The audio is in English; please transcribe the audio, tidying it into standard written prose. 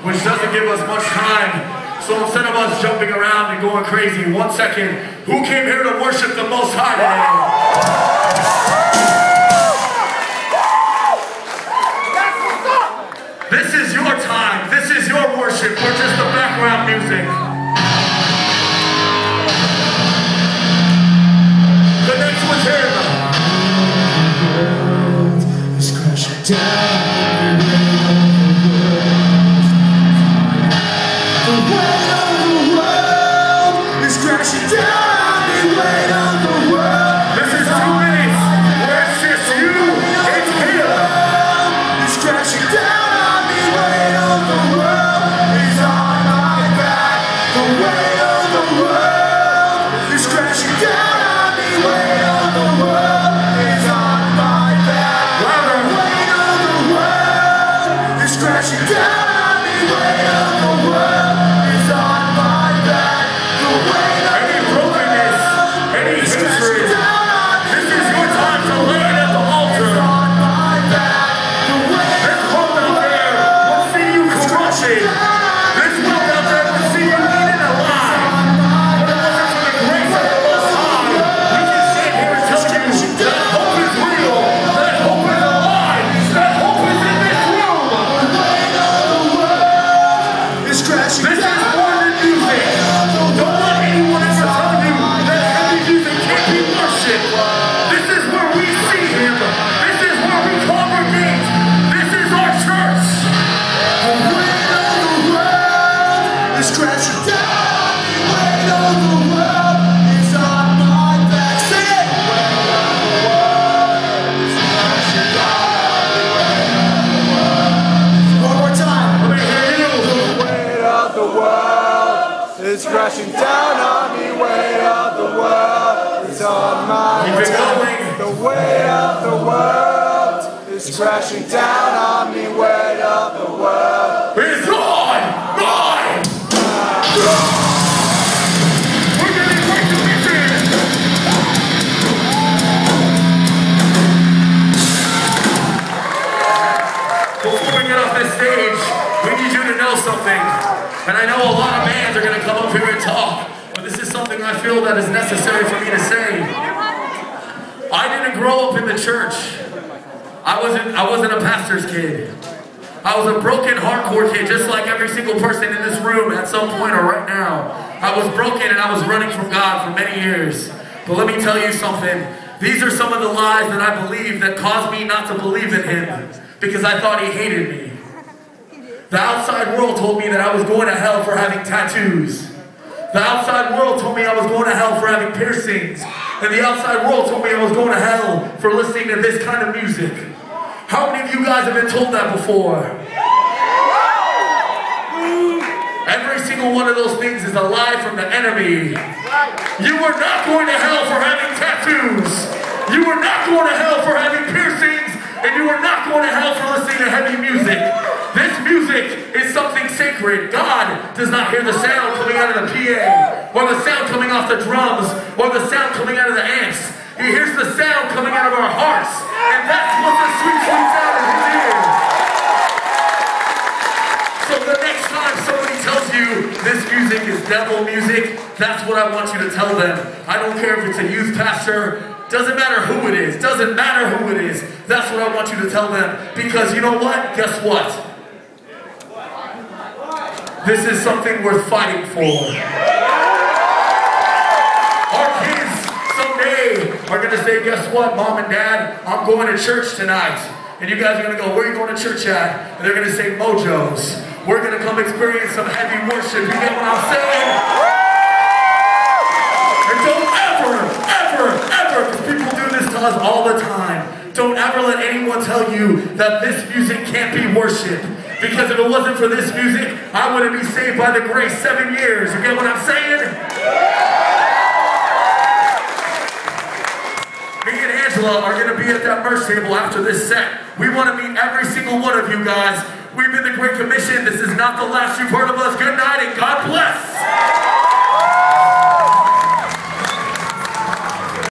which doesn't give us much time. So instead of us jumping around and going crazy, 1 second, who came here to worship the Most High today? This is your time. This is your worship. We're just the background music. Connect with Him. The world is crashing down. The weight of the world is crashing down. The weight of the world. This is 2 minutes where it's just you. It's Him. It's crashing down. It's crashing down on me, weight of the world is on my back. The weight of the world is crashing down on me, weight of the world is on my back. We're getting quick to begin. Before we get off this stage, we need you to know something. And I know a lot of bands are going to come up here and talk, but this is something I feel that is necessary for me to say. I didn't grow up in the church. I wasn't a pastor's kid. I was a broken, hardcore kid, just like every single person in this room at some point or right now. I was broken and I was running from God for many years. But let me tell you something. These are some of the lies that I believed that caused me not to believe in Him, because I thought He hated me. The outside world told me that I was going to hell for having tattoos. The outside world told me I was going to hell for having piercings. And the outside world told me I was going to hell for listening to this kind of music. How many of you guys have been told that before? Every single one of those things is a lie from the enemy. You are not going to hell for having tattoos. You are not going to hell for having piercings. And you are not going to hell for listening to heavy music. This music is something sacred. God does not hear the sound coming out of the PA, or the sound coming off the drums, or the sound coming out of the amps. He hears the sound coming out of our hearts. And that's what the sweet sound in His ear. So the next time somebody tells you this music is devil music, that's what I want you to tell them. I don't care if it's a youth pastor. Doesn't matter who it is. Doesn't matter who it is. That's what I want you to tell them. Because you know what? Guess what? This is something worth fighting for. Our kids someday are going to say, guess what, Mom and Dad? I'm going to church tonight. And you guys are going to go, where are you going to church at? And they're going to say, Mojoes. We're going to come experience some heavy worship. You get what I'm saying? And don't ever, because people do this to us all the time. Don't ever let anyone tell you that this music can't be worship. Because if it wasn't for this music, I wouldn't be saved by the grace 7 years. You get what I'm saying? Me and Angela are going to be at that merch table after this set. We want to meet every single one of you guys. We've been the Great Commission. This is not the last you've heard of us. Good night and God bless.